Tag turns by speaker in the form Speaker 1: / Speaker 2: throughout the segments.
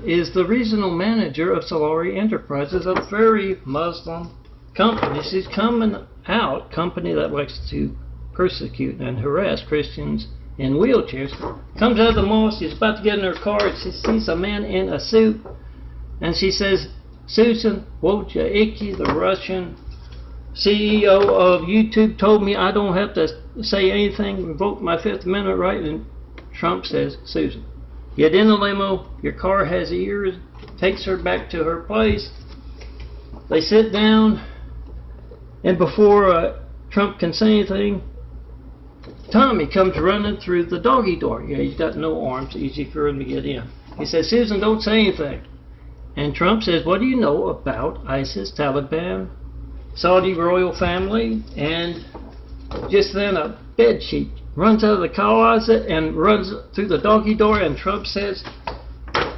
Speaker 1: is the regional manager of Solari Enterprises, a very Muslim company. She's coming out, company that likes to persecute and harass Christians in wheelchairs. Comes out of the mall, she's about to get in her car, and she sees a man in a suit, and she says, "Susan Wojcicki, the Russian CEO of YouTube, told me I don't have to say anything, revoke my Fifth Amendment right." And Trump says, "Susan, get in the limo, your car has ears," takes her back to her place. They sit down, and before Trump can say anything, Tommy comes running through the doggy door. Yeah, he's got no arms, easy for him to get in. He says, "Susan, don't say anything." And Trump says, "What do you know about ISIS, Taliban, Saudi royal family?" And just then a bed sheet runs out of the closet and runs through the doggy door, and Trump says,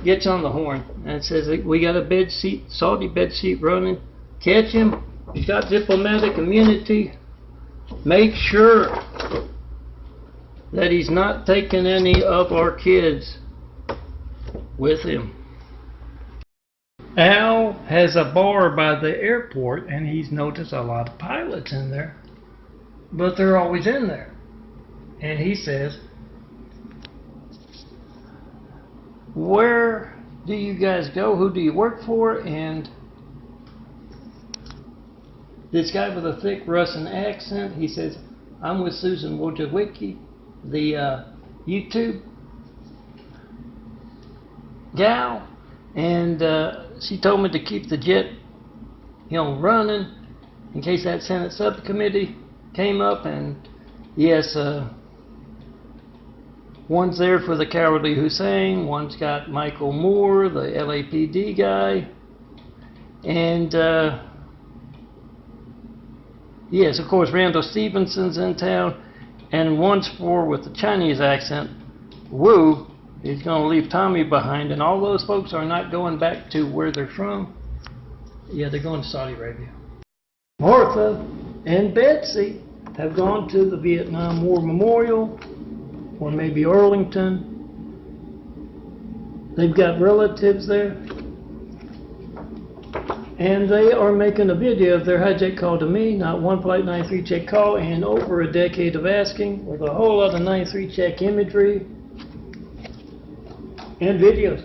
Speaker 1: gets on the horn and says, "We got a bed sheet, Saudi bed sheet running. Catch him. He's got diplomatic immunity. Make sure that he's not taking any of our kids with him." Al has a bar by the airport, and he's noticed a lot of pilots in there, but they're always in there. And he says, "Where do you guys go? Who do you work for?" And this guy with a thick Russian accent, he says, "I'm with Susan Wojcicki, the YouTube gal, and she told me to keep the jet, running in case that Senate subcommittee came up." And yes, one's there for the cowardly Hussein, one's got Michael Moore, the LAPD guy, and yes, of course, Randall Stevenson's in town, and one's for, with the Chinese accent, Wu. He's going to leave Tommy behind, and all those folks are not going back to where they're from. Yeah, they're going to Saudi Arabia. Martha and Betsy have gone to the Vietnam War Memorial, or maybe Arlington. They've got relatives there, and they are making a video of their hijack call to me, not one Flight 93 check call, and over a decade of asking, with a whole lot of 93 check imagery and videos,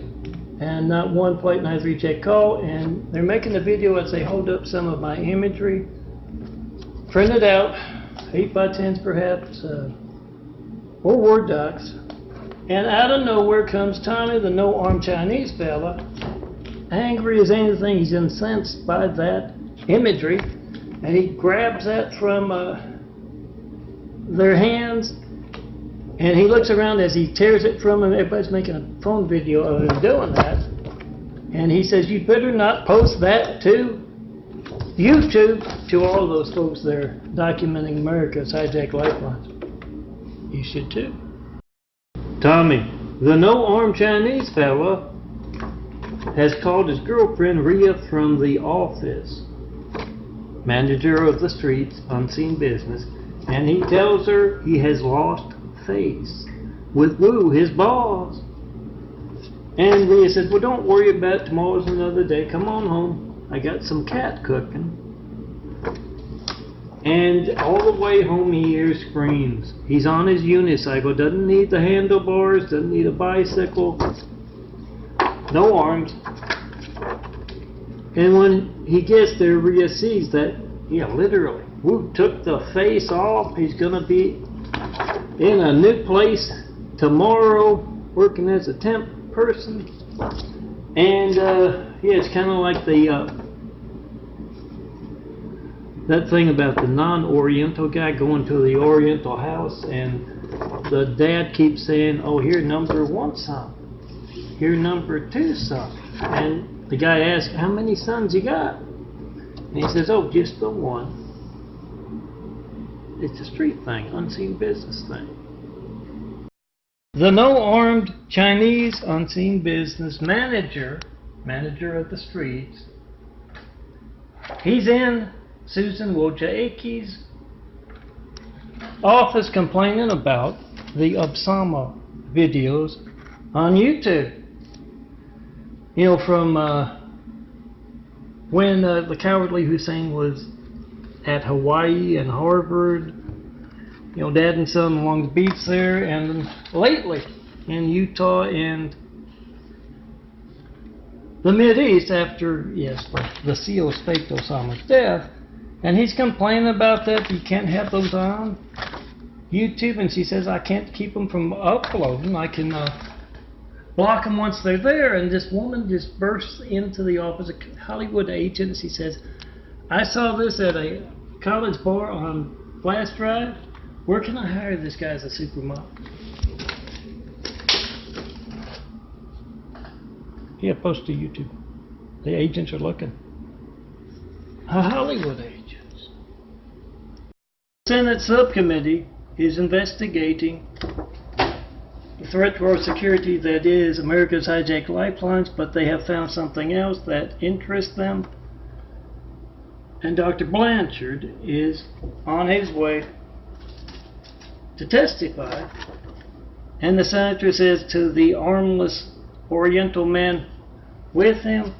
Speaker 1: and not one Flight 93 check call. And they're making the video as they hold up some of my imagery, printed out, 8x10s perhaps, or Word docs. And out of nowhere comes Tommy, the no-armed Chinese fella, angry as anything. He's incensed by that imagery, and he grabs that from their hands, and he looks around as he tears it from him. Everybody's making a phone video of him doing that, and he says, "You better not post that to YouTube," to all those folks there documenting America's hijacked lifelines. You should too. Tommy, the no-armed Chinese fella, has called his girlfriend Rhea from the office, manager of the streets, unseen business, and he tells her he has lost face with Wu, his boss. And Rhea says, "Well, don't worry about it. Tomorrow's another day. Come on home. I got some cat cooking." And all the way home he hears screams. He's on his unicycle, doesn't need the handlebars, doesn't need a bicycle, no arms. And when he gets there, Rhea sees that, literally, Wu took the face off. He's going to be in a new place tomorrow, working as a temp person. And, it's kind of like that thing about the non-Oriental guy going to the Oriental house, and the dad keeps saying, "Oh, here, number one son. Here, number two son." And the guy asks, "How many sons you got?" And he says, "Oh, just the one." It's a street thing, unseen business thing. The no-armed Chinese unseen business manager of the streets, he's in Susan Wojcicki's office complaining about the Obama videos on YouTube. from when the Cowardly Hussein was at Hawaii and Harvard, dad and son along the beach there, and lately in Utah and the Mideast after, yes, the SEALs faked Osama's death. And he's complaining about that. You can't have those on YouTube. And she says, I can't keep them from uploading. I can block them once they're there. And this woman just bursts into the office, a Hollywood agent. She says, I saw this at a college bar on flash drive. Where can I hire this guy as a supermodel? Yeah, post to YouTube. The agents are looking. Hollywood agents. The Senate subcommittee is investigating the threat to our security that is America's hijacked lifelines, but they have found something else that interests them. And Dr. Blanchard is on his way to testify. And the senator says to the armless Oriental man with him,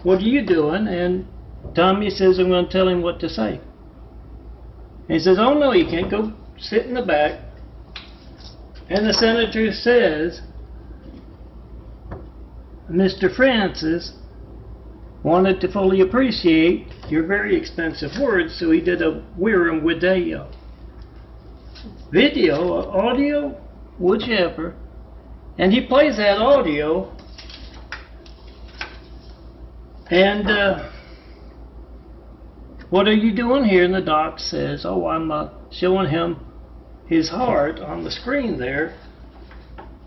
Speaker 1: what are you doing? And Tommy says, I'm going to tell him what to say. And he says, oh no, you can't, go sit in the back. And the senator says, Mr. Francis wanted to fully appreciate your very expensive words, so he did a Wiram video. Video, audio, whichever. And he plays that audio, and what are you doing here? And the doc says, oh, I'm showing him his heart on the screen there.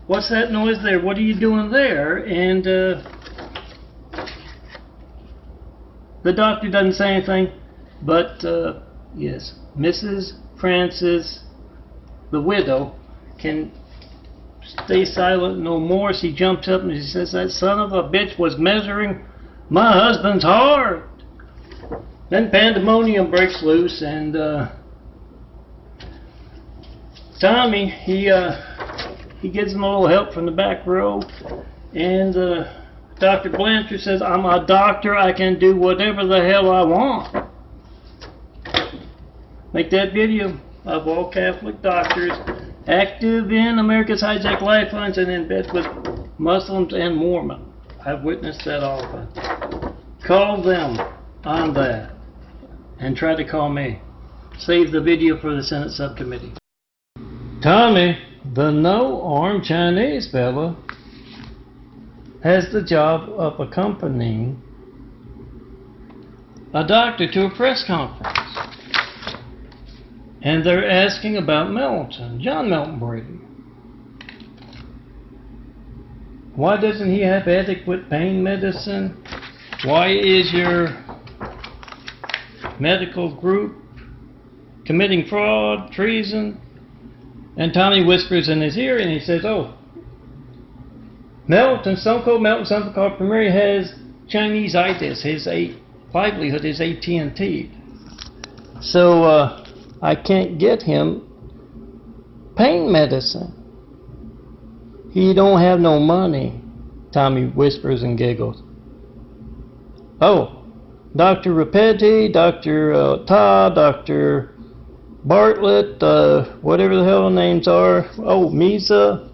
Speaker 1: What's that noise there? What are you doing there? And the doctor doesn't say anything, but yes, Mrs. Francis, the widow, can stay silent no more. She jumps up and she says, that son of a bitch was measuring my husband's heart. Then pandemonium breaks loose, and Tommy, he gets him a little help from the back row, and Dr. Blanchard says, I'm a doctor, I can do whatever the hell I want. Make that video of all Catholic doctors active in America's hijacked lifelines and in bed with Muslims and Mormons. I've witnessed that often. Call them on that and try to call me. Save the video for the Senate subcommittee. Tommy, the no-armed Chinese fella, has the job of accompanying a doctor to a press conference. And they're asking about Melton, John Melton Brady. Why doesn't he have adequate pain medicine? Why is your medical group committing fraud, treason? And Tommy whispers in his ear and he says, oh, Melton, Stone Cold Melton, something called Premier, has Chinese-itis. His livelihood is AT&T. So, I can't get him pain medicine. He don't have no money, Tommy whispers and giggles. Oh, Dr. Rapetti, Dr. Todd, Dr. Bartlett, whatever the hell the names are. Oh, Misa.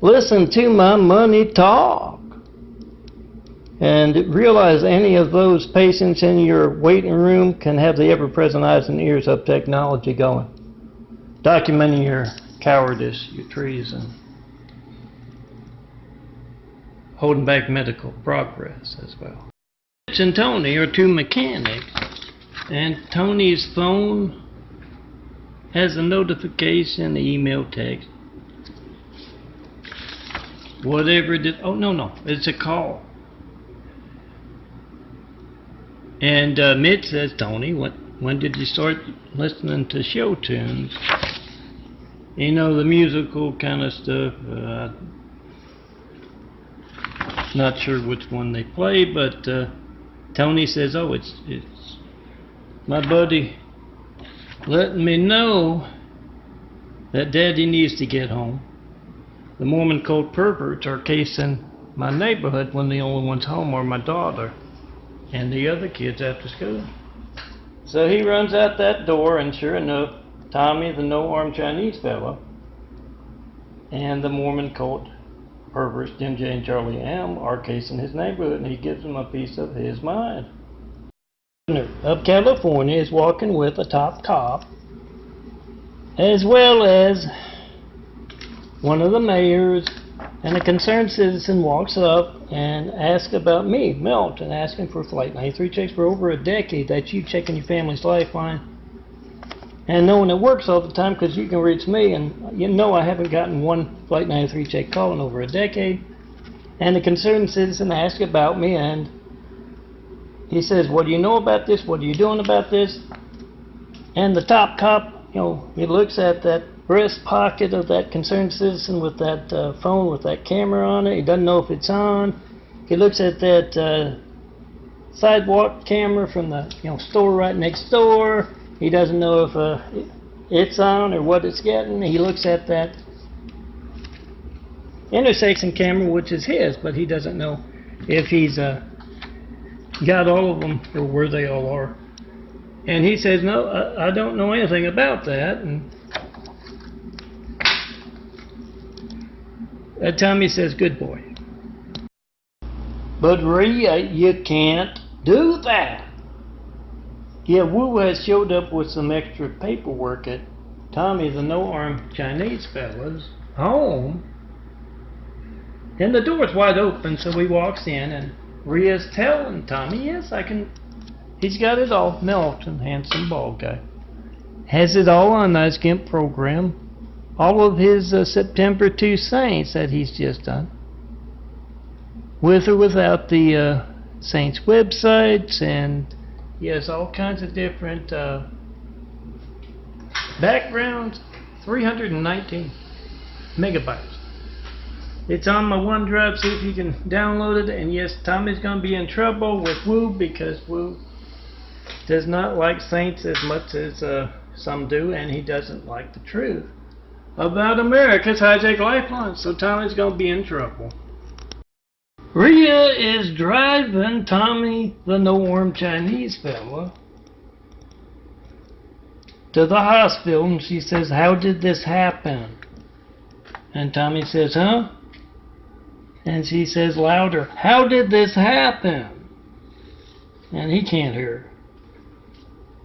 Speaker 1: Listen to my money talk. And realize any of those patients in your waiting room can have the ever-present eyes and ears of technology going, documenting your cowardice, your treason, holding back medical progress as well. Rich and Tony are two mechanics, and Tony's phone has a notification, email, text, whatever it is. Oh, no, it's a call. And Mitch says, Tony, when did you start listening to show tunes? You know, the musical kind of stuff. Not sure which one they play, but Tony says, oh, it's my buddy letting me know that Daddy needs to get home. The Mormon cult perverts are casing my neighborhood when the only ones home are my daughter and the other kids after school. So he runs out that door, and sure enough, Tommy, the no-armed Chinese fellow, and the Mormon cult perverts Jim J and Charlie M are casing his neighborhood, and he gives them a piece of his mind. The governor of California is walking with a top cop, as well as one of the mayors, and a concerned citizen walks up and asks about me, Milton, asking for Flight 93 checks for over a decade. That's you checking your family's lifeline and knowing it works all the time because you can reach me, and you know I haven't gotten one Flight 93 check call in over a decade. And the concerned citizen asks about me, and he says, what do you know about this? What are you doing about this? And the top cop, he looks at that breast pocket of that concerned citizen with that phone with that camera on it. He doesn't know if it's on. He looks at that sidewalk camera from the store right next door. He doesn't know if it's on or what it's getting. He looks at that intersection camera, which is his, but he doesn't know if he's got all of them or where they all are. And he says, no, I don't know anything about that. And Tommy says, good boy. But Rhea, you can't do that. Yeah, Wu has showed up with some extra paperwork at Tommy, the no-armed Chinese fellow's home. And the door's wide open, so he walks in, and Rhea's telling Tommy, yes, I can. He's got it all. Milton, handsome bald guy. Has it all on Nice Gimp program. All of his September 2 Saints that he's just done. With or without the Saints websites, and he has all kinds of different backgrounds. 319 megabytes. It's on my OneDrive, see if you can download it. And yes, Tommy's going to be in trouble with Wu because Wu does not like Saints as much as some do, and he doesn't like the truth about America's hijacked lifeline. So Tommy's going to be in trouble. Rhea is driving Tommy, the no-armed Chinese fella, to the hospital, and she says, how did this happen? And Tommy says, huh? And she says louder, how did this happen? And he can't hear her.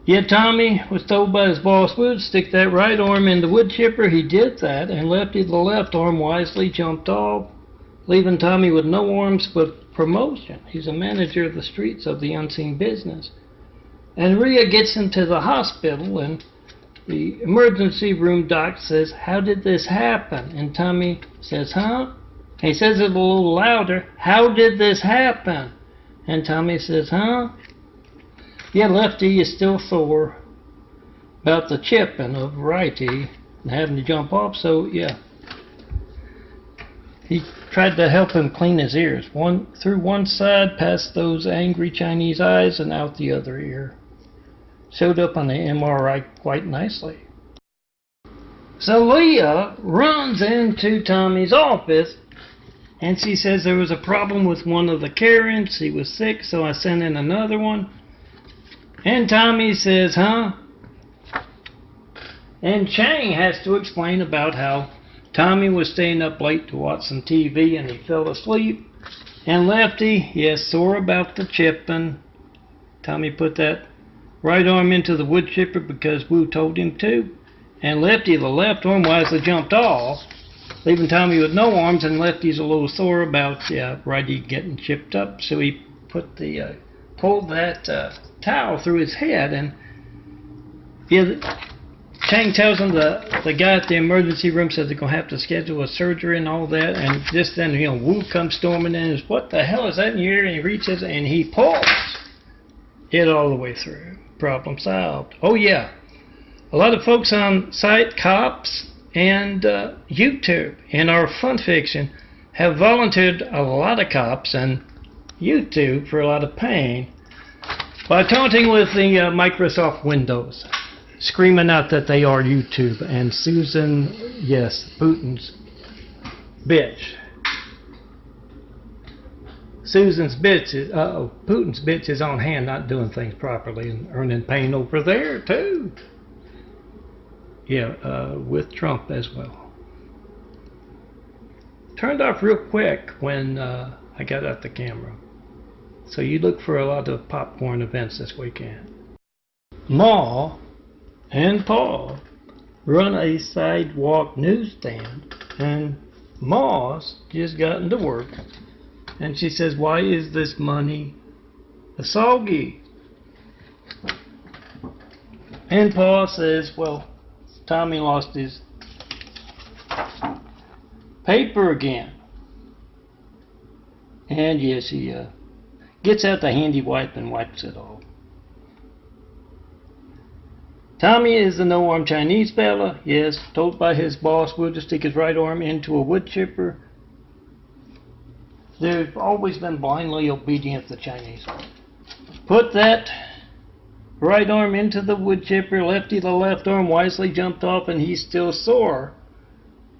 Speaker 1: Yet Tommy was told by his boss Wood to stick that right arm in the wood chipper. He did that, and Lefty, the left arm, wisely jumped off, leaving Tommy with no arms but promotion. He's a manager of the streets of the unseen business. And Rhea gets him to the hospital, and the emergency room doc says, how did this happen? And Tommy says, huh? He says it a little louder, how did this happen? And Tommy says, huh? Yeah, Lefty is still sore about the chipping of Righty and having to jump off, so yeah. He tried to help him clean his ears. Through one side, past those angry Chinese eyes, and out the other ear. Showed up on the MRI quite nicely. So Leah runs into Tommy's office, and she says there was a problem with one of the Karens. He was sick, so I sent in another one. And Tommy says, huh? And Chang has to explain about how Tommy was staying up late to watch some TV and he fell asleep. And Lefty, yes, sore about the chipping. Tommy put that right arm into the wood chipper because Wu told him to. And Lefty, the left arm, wisely jumped off, leaving Tommy with no arms, and Lefty's a little sore about Righty getting chipped up. So he put the pulled that towel through his head, and Chang tells him the guy at the emergency room says they're going to have to schedule a surgery and all that, and just then, Wu comes storming in and says, what the hell is that in your ear? And he reaches and he pulls it all the way through. Problem solved. Oh yeah, a lot of folks on site, cops and YouTube in our fun fiction have volunteered a lot of cops and YouTube for a lot of pain by taunting with the Microsoft Windows, screaming out that they are YouTube, and Susan, yes, Putin's bitch. Putin's bitch is on hand, not doing things properly and earning pain over there too. Yeah, with Trump as well. Turned off real quick when I got out the camera. So you look for a lot of popcorn events this weekend. Ma and Pa run a sidewalk newsstand, and Ma's just gotten to work, and she says, "Why is this money soggy?" And Pa says, "Well, Tommy lost his paper again." And yes, he gets out the handy wipe and wipes it off. Tommy is the no-arm Chinese fella, yes, told by his boss Wu to stick his right arm into a wood chipper. They've always been blindly obedient, the Chinese. Put that right arm into the wood chipper, lefty the left arm wisely jumped off, and he's still sore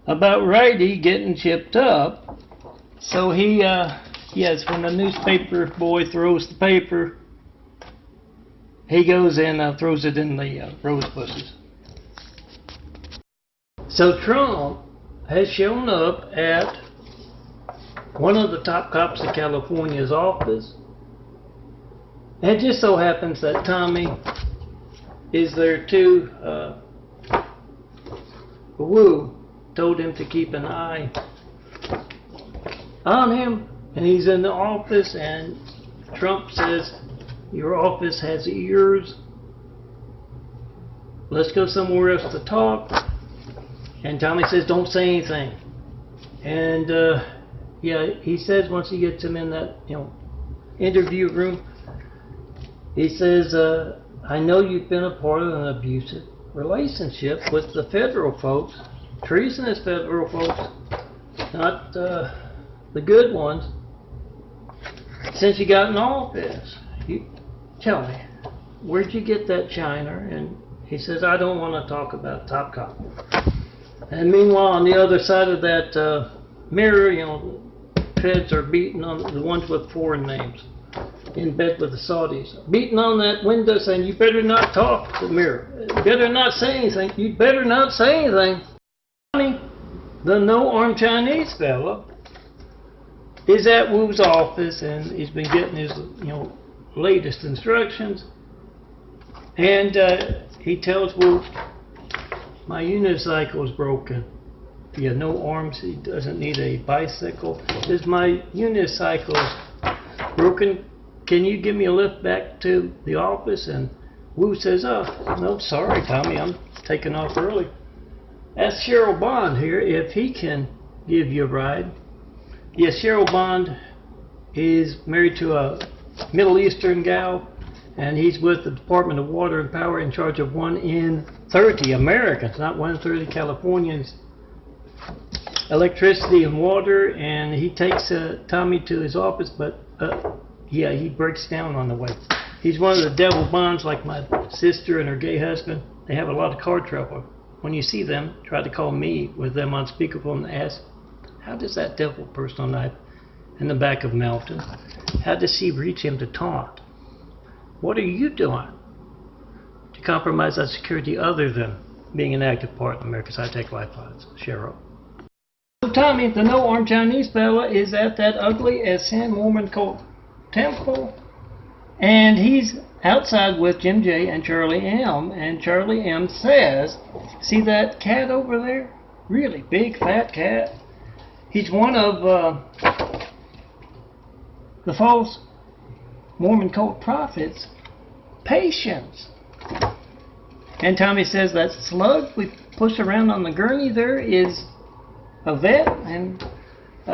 Speaker 1: about righty getting chipped up. So he, yes, when the newspaper boy throws the paper, he goes and throws it in the rose bushes. So Trump has shown up at one of the top cops of California's office. And it just so happens that Tommy is there too. Wu told him to keep an eye on him, and he's in the office, and Trump says, "Your office has ears. Let's go somewhere else to talk." And Tommy says, "Don't say anything." And yeah, he says once he gets him in that interview room, he says, "I know you've been a part of an abusive relationship with the federal folks, treasonous federal folks, not the good ones, since you got in office. Tell me, where'd you get that shiner?" And he says, "I don't want to talk about Top Cop." And meanwhile, on the other side of that mirror, feds are beating on the ones with foreign names in bed with the Saudis, beating on that window saying, "You better not talk to the mirror. You better not say anything. You better not say anything." The no-armed Chinese fella is at Wu's office, and he's been getting his, latest instructions. And he tells Wu, "My unicycle is broken. If you have no arms, he doesn't need a bicycle. Says, my unicycle is broken. Can you give me a lift back to the office?" And Wu says, "Oh, no, sorry, Tommy, I'm taking off early. Ask Cheryl Bond here if he can give you a ride." Yes, Cheryl Bond is married to a Middle Eastern gal, and he's with the Department of Water and Power in charge of 1 in 30 Americans, not 1 in 30 Californians, electricity and water. And he takes Tommy to his office, but yeah, he breaks down on the way. He's one of the devil bonds, like my sister and her gay husband. They have a lot of car trouble. When you see them, try to call me with them on speakerphone and ask, "How does that devil personal knife in the back of Melton, how does he reach him to taunt? What are you doing to compromise our security other than being an active part in America's high-tech lifelines?" Cheryl. So Tommy, the no-armed Chinese fella, is at that ugly as sin Mormon cult temple, and he's outside with Jim J and Charlie M, and Charlie M says, "See that cat over there? Really big fat cat? He's one of the false Mormon cult prophets' patients." And Tommy says, "That slug we push around on the gurney there is a vet?" And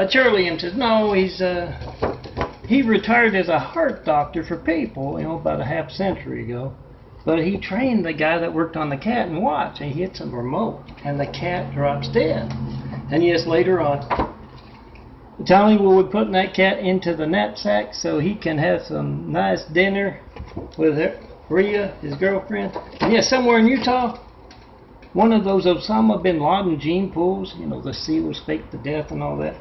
Speaker 1: Charlie M says, "No, he retired as a heart doctor for people, about a half century ago. But he trained the guy that worked on the cat, and watch, he hits a remote, and the cat drops dead." And yes, later on, Tommy will be putting that cat into the knapsack so he can have some nice dinner with Rhea, his girlfriend. And yes, somewhere in Utah, one of those Osama bin Laden gene pools, the SEALs faked to death and all that.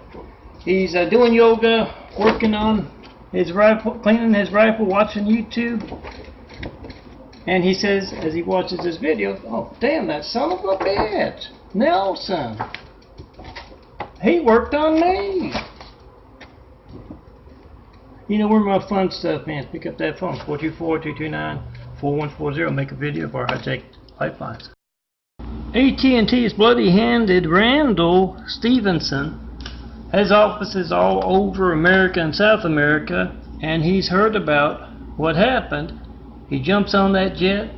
Speaker 1: He's doing yoga, working on his rifle, cleaning his rifle, watching YouTube. And he says, as he watches this video, oh, damn, that son of a bitch, Nelson, he worked on me. You know where my fun stuff is. Pick up that phone, 424-229-4140. Make a video of our hijacked lifelines. AT&T's bloody-handed Randall Stevenson has offices all over America and South America, and he's heard about what happened. He jumps on that jet.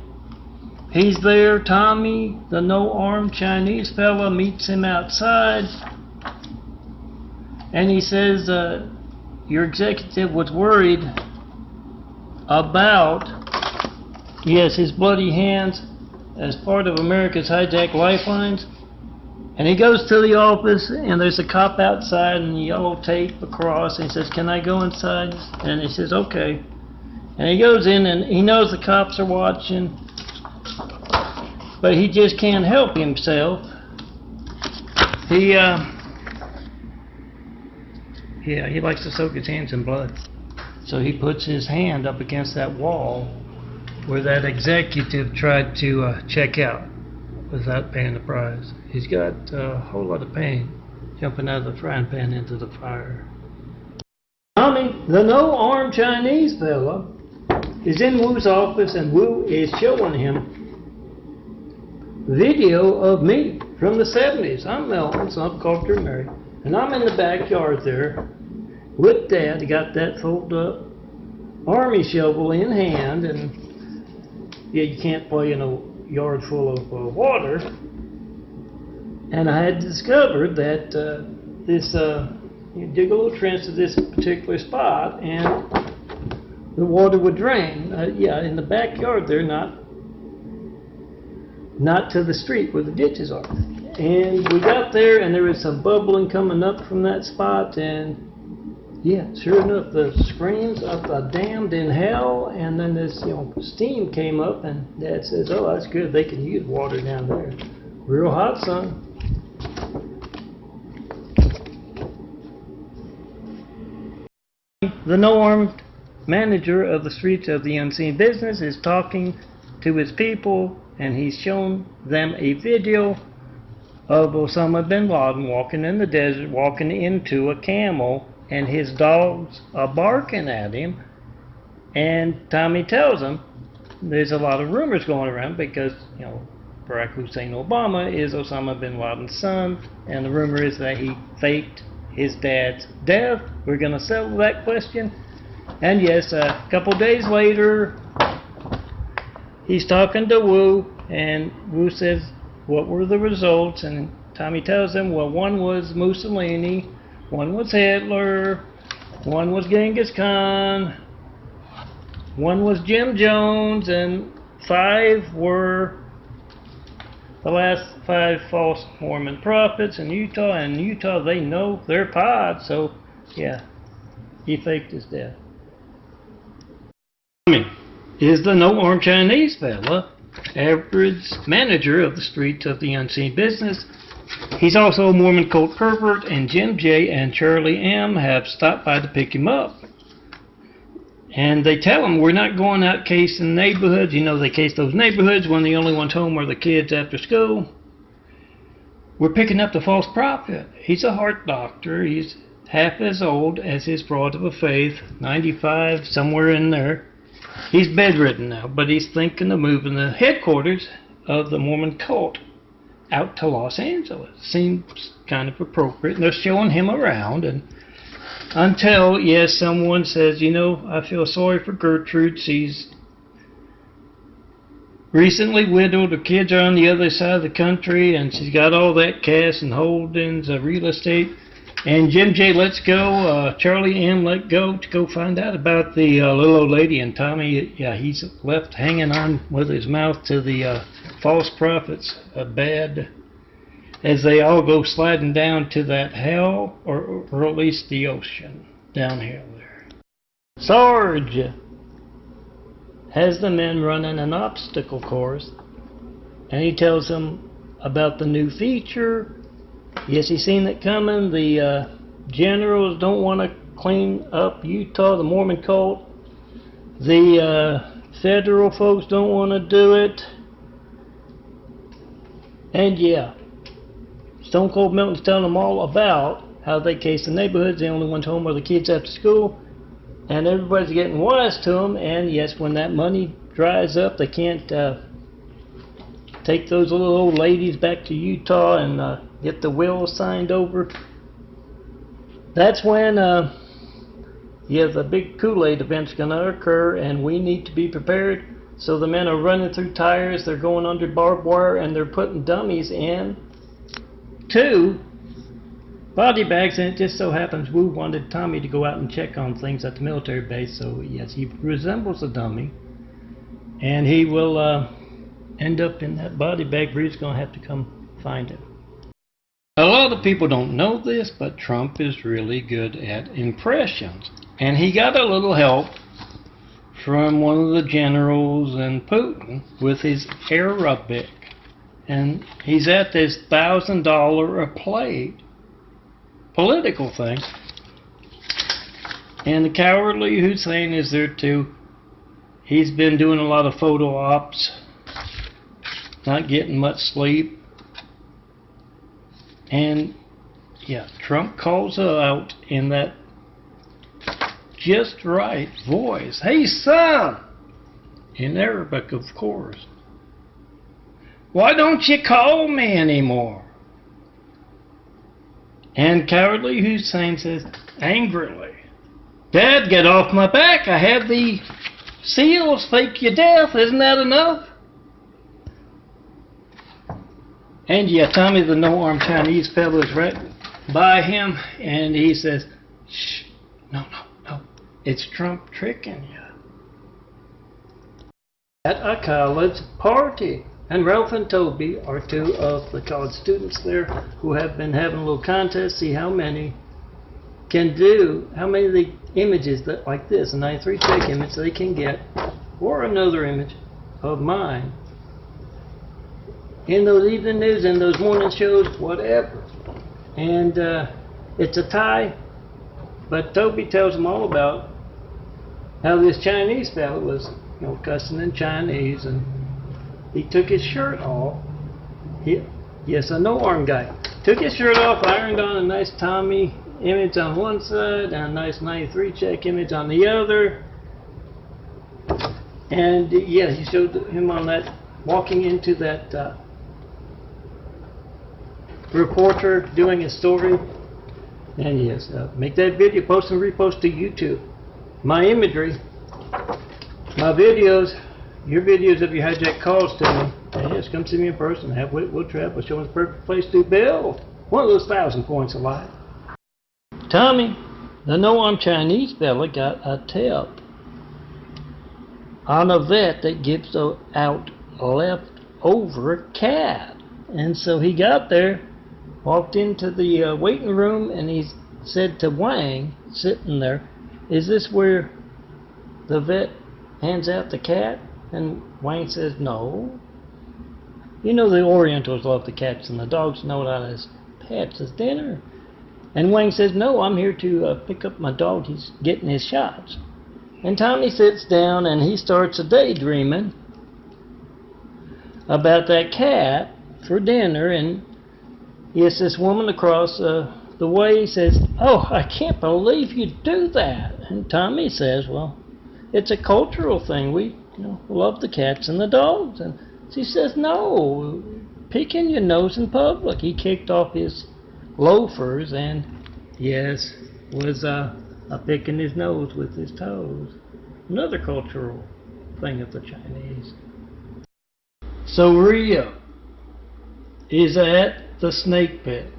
Speaker 1: He's there. Tommy, the no-armed Chinese fella, meets him outside, and he says, your executive was worried about, yes, his bloody hands as part of America's hijacked lifelines. And he goes to the office, and there's a cop outside and yellow tape across, and he says, can I go inside? And he says, okay. And he goes in, and he knows the cops are watching, but he just can't help himself. He likes to soak his hands in blood. So he puts his hand up against that wall where that executive tried to check out without paying the price. He's got a whole lot of pain jumping out of the frying pan into the fire. Tommy, the no-armed Chinese fella, is in Wu's office, and Wu is showing him video of me from the 70s. I'm Melvin, son of Carpenter Mary, and I'm in the backyard there with Dad. He got that folded up army shovel in hand, and yeah, you can't play in a yard full of water. And I had discovered that you dig a little trench to this particular spot, and the water would drain. Yeah, in the backyard there, not to the street where the ditches are. And we got there, and there was some bubbling coming up from that spot, and yeah, sure enough, the screams of the damned in hell, and then this, steam came up, and Dad says, oh, that's good, they can use water down there. Real hot, son. The no-armed manager of the Streets of the Unseen Business is talking to his people, and he's shown them a video of Osama bin Laden walking in the desert, walking into a camel, and his dogs are barking at him. And Tommy tells him there's a lot of rumors going around because, Barack Hussein Obama is Osama bin Laden's son, and the rumor is that he faked his dad's death. We're going to settle that question. And yes, a couple days later, he's talking to Wu, and Wu says, what were the results? And Tommy tells him, well, one was Mussolini, one was Hitler, one was Genghis Khan, one was Jim Jones, and 5 were the last 5 false Mormon prophets in Utah. And in Utah, they know their pod, so yeah, he faked his death. Tommy is the no-armed Chinese fella, average manager of the Streets of the Unseen Business. He's also a Mormon cult pervert, and Jim J and Charlie M have stopped by to pick him up. And they tell him, we're not going out casing neighborhoods. They case those neighborhoods when the only ones home are the kids after school. We're picking up the false prophet. He's a heart doctor. He's half as old as his broad of a faith, 95, somewhere in there. He's bedridden now, but he's thinking of moving the headquarters of the Mormon cult out to Los Angeles. Seems kind of appropriate. And they're showing him around, and until, yes, someone says, I feel sorry for Gertrude. She's recently widowed. Her kids are on the other side of the country, and she's got all that cash and holdings, real estate. And Jim J lets go, Charlie M let go to go find out about the little old lady. And Tommy, yeah, he's left hanging on with his mouth to the false prophet's bed as they all go sliding down to that hell, or at least the ocean downhill there. Sarge has the men running an obstacle course, and he tells them about the new feature. Yes, he's seen it coming. The generals don't want to clean up Utah, the Mormon cult. The federal folks don't want to do it. And yeah, Stone Cold Milton's telling them all about how they case the neighborhoods. The only ones home are the kids after school. And everybody's getting wise to them. And yes, when that money dries up, they can't take those little old ladies back to Utah and get the will signed over. That's when the big Kool-Aid event's going to occur, and we need to be prepared. So the men are running through tires, they're going under barbed wire, and they're putting dummies in 2 body bags. And it just so happens Wu wanted Tommy to go out and check on things at the military base. So yes, he resembles a dummy, and he will end up in that body bag. Breed's going to have to come find him. A lot of people don't know this, but Trump is really good at impressions. And he got a little help from one of the generals and Putin with his Arabic. And he's at this $1,000 a plate political thing. And the cowardly Hussein is there too. He's been doing a lot of photo ops, not getting much sleep. And yeah, Trump calls her out in that just right voice. Hey son! In Arabic, of course. Why don't you call me anymore? And cowardly Hussein says angrily, Dad, get off my back. I had the SEALs fake your death. Isn't that enough? And yeah, Tommy the no-armed Chinese fellow is right by him, and he says, shh, no, it's Trump tricking you. At a college party. And Ralph and Toby are 2 of the college students there who have been having a little contest, see how many can do, how many of the images that like this, a 93 check image they can get, or another image of mine, in those evening news, in those morning shows, whatever. And it's a tie, but Toby tells them all about how this Chinese fellow was, cussing in Chinese, and he took his shirt off. Yes, a no-arm guy. Took his shirt off, ironed on a nice Tommy image on one side, and a nice 93 check image on the other. And yeah, he showed him on that, walking into that reporter doing a story. And yes, make that video, post and repost to YouTube. My imagery, my videos, your videos of your hijack calls to me. And yes, come see me in person. We'll travel. Show us the perfect place to build one of those 1,000 points of light. Tommy, the no-armed Chinese fella, got a tip on a vet that gives out leftover cat. And so he got there, walked into the waiting room, and he said to Wang, sitting there, is this where the vet hands out the cat? And Wang says, no. The Orientals love the cats, and the dogs know that as pets, as dinner. And Wang says, no, I'm here to pick up my dog. He's getting his shots. And Tommy sits down, and he starts a daydreaming about that cat for dinner. And yes, this woman across the way says, oh, I can't believe you do that. And Tommy says, well, it's a cultural thing. We love the cats and the dogs. And she says, no, picking your nose in public. He kicked off his loafers and, yes, was picking his nose with his toes. Another cultural thing of the Chinese. So Rio is at the Snake Pit.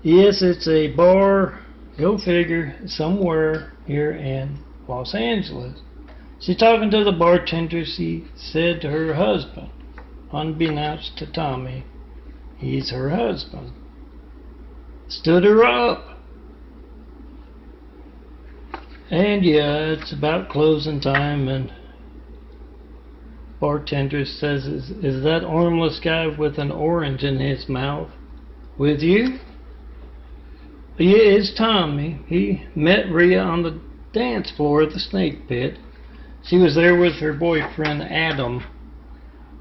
Speaker 1: Yes, it's a bar, go figure, somewhere here in Los Angeles. She's talking to the bartender. She said to her husband, unbeknownst to Tommy, he's her husband. Stood her up. And yeah, it's about closing time, and bartender says, is that armless guy with an orange in his mouth with you? It's Tommy. He met Rhea on the dance floor at the Snake Pit. She was there with her boyfriend Adam,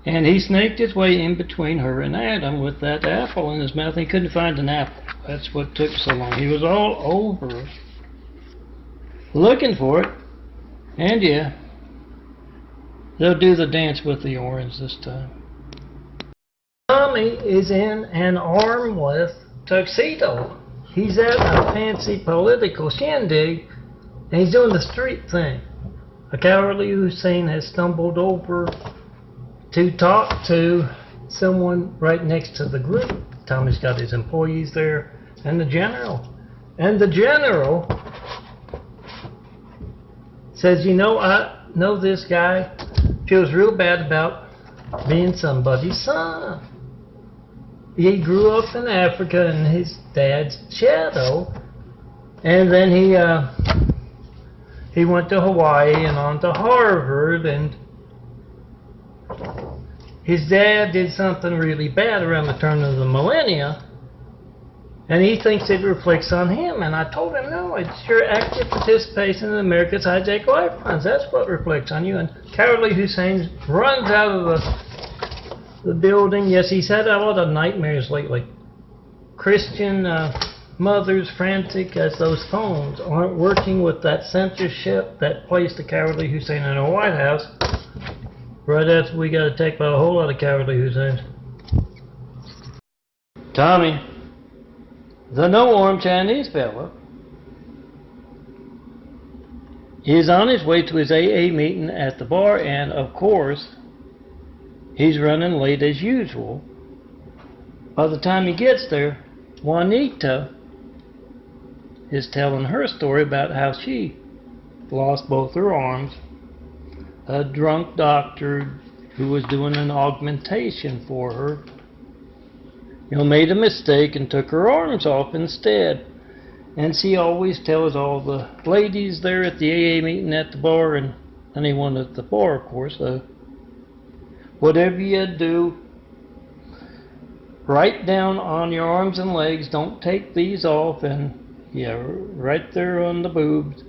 Speaker 1: and he snaked his way in between her and Adam with that apple in his mouth. He couldn't find an apple. That's what took so long. He was all over looking for it. And yeah, they'll do the dance with the orange this time. Tommy is in an armless tuxedo. He's at a fancy political shindig, and he's doing the street thing. A cowardly Hussein has stumbled over to talk to someone right next to the group. Tommy's got his employees there, and the general. And the general says, you know, I know this guy feels real bad about being somebody's son. He grew up in Africa in his dad's shadow, and then he went to Hawaii and on to Harvard, and his dad did something really bad around the turn of the millennia, and he thinks it reflects on him. And I told him, no, it's your active participation in America's hijacked lifelines. That's what reflects on you. And cowardly Hussein runs out of the building. Yes, he's had a lot of nightmares lately. Christian mothers frantic as those phones aren't working with that censorship that placed the cowardly Hussein in a White House right after we got attacked by a whole lot of cowardly Husseins. Tommy, the no-armed Chinese fella, is on his way to his AA meeting at the bar, and of course he's running late as usual. By the time he gets there, Juanita is telling her story about how she lost both her arms. A drunk doctor who was doing an augmentation for her, made a mistake and took her arms off instead. And she always tells all the ladies there at the AA meeting at the bar, and anyone at the bar, of course, whatever you do, write down on your arms and legs, don't take these off, and right there on the boobs,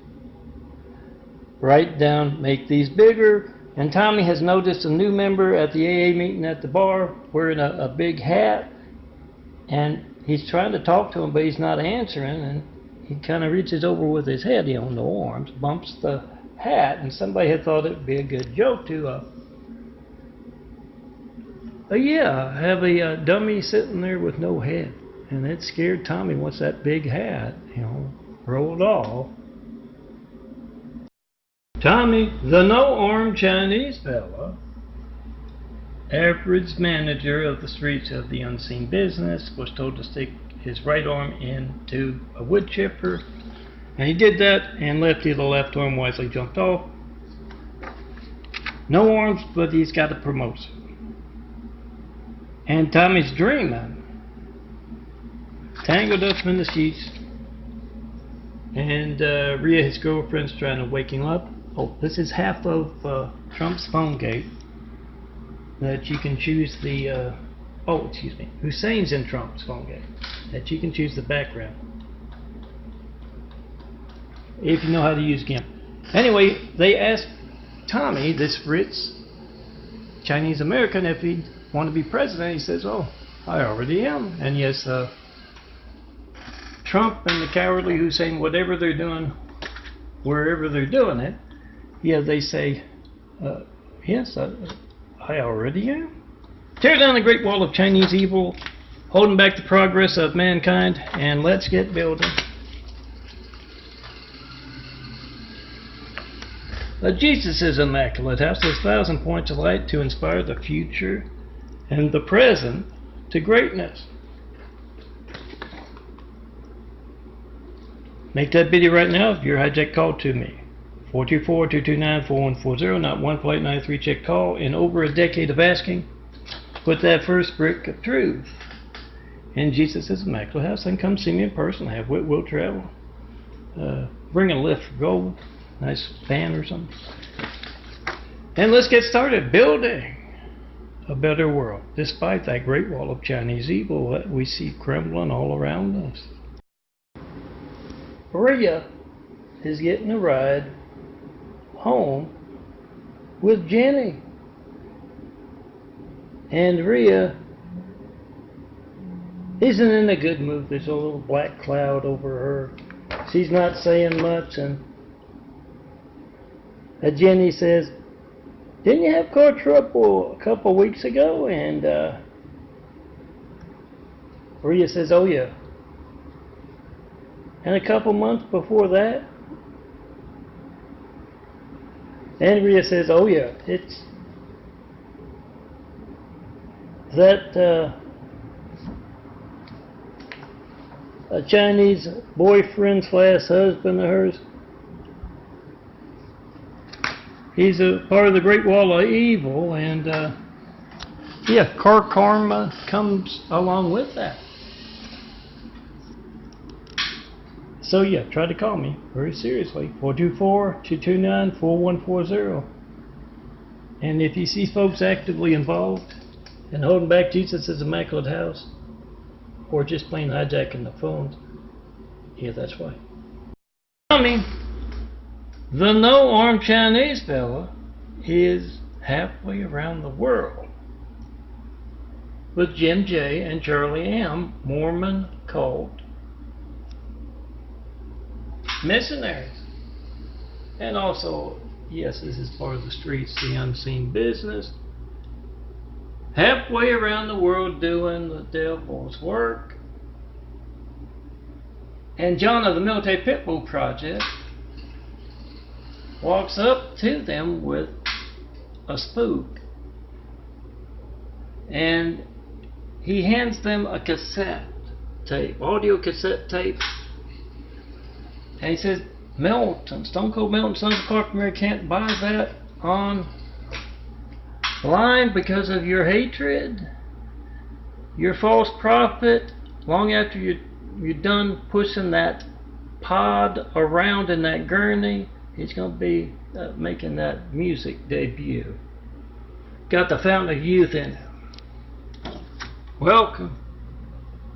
Speaker 1: write down, make these bigger. And Tommy has noticed a new member at the AA meeting at the bar wearing a big hat, and he's trying to talk to him, but he's not answering, and he kind of reaches over with his head on the arms, bumps the hat, and somebody had thought it'd be a good joke to have a dummy sitting there with no head. And it scared Tommy once that big hat, rolled off. Tommy, the no-armed Chinese fella, average manager of the streets of the unseen business, was told to stick his right arm into a wood chipper. And he did that, and Lefty, the left arm, wisely jumped off. No arms, but he's got a promotion. And Tommy's dreaming, tangled up in the sheets, and Rhea, his girlfriend's trying to wake him up. Oh, this is half of Trump's phone gate, that you can choose the, Hussein's in Trump's phone gate, that you can choose the background, if you know how to use GIMP. Anyway, they asked Tommy, this rich Chinese American, if he'd want to be president. He says, oh, I already am. And yes, Trump and the cowardly Hussein, whatever they're doing, wherever they're doing it, they say, yes, I already am. Tear down the Great Wall of Chinese evil, holding back the progress of mankind, and let's get building. Jesus' Immaculate House has 1,000 points of light to inspire the future and the present to greatness. Make that video right now if your hijack call to me. 424-229-4140, not one flight 93 check call. In over a decade of asking, put that first brick of truth in Jesus' Immaculate House, and come see me in person. Have wit, will travel. Bring a lift for gold, nice fan or something. And let's get started building a better world, despite that great wall of Chinese evil that we see crumbling all around us. Rhea is getting a ride home with Jenny. And Rhea isn't in a good mood. There's a little black cloud over her. She's not saying much, and Jenny says, "Didn't you have car trouble a couple weeks ago?" And Rhea says, "Oh yeah." And a couple months before that? And Rhea says, "Oh yeah, it's that a Chinese boyfriend / husband of hers. He's a part of the Great Wall of Evil, and yeah, car karma comes along with that. So yeah, try to call me very seriously, 424-229-4140. And if you see folks actively involved in holding back Jesus' Immaculate House, or just plain hijacking the phones, yeah, that's why. Tommy, the no-armed Chinese fella, is halfway around the world with Jim J and Charlie M, Mormon cult missionaries. And also, yes, this is part of the streets, the unseen business. Halfway around the world doing the devil's work. And John of the Military Pitbull Project walks up to them with a spook. And he hands them a cassette tape, audio cassette tape. And he says, "Melton, Stone Cold Melton, Sons of Carpenter can't buy that online because of your hatred, your false prophet. Long after you're done pushing that pod around in that gurney, he's going to be making that music debut. Got the Fountain of Youth in it. Welcome."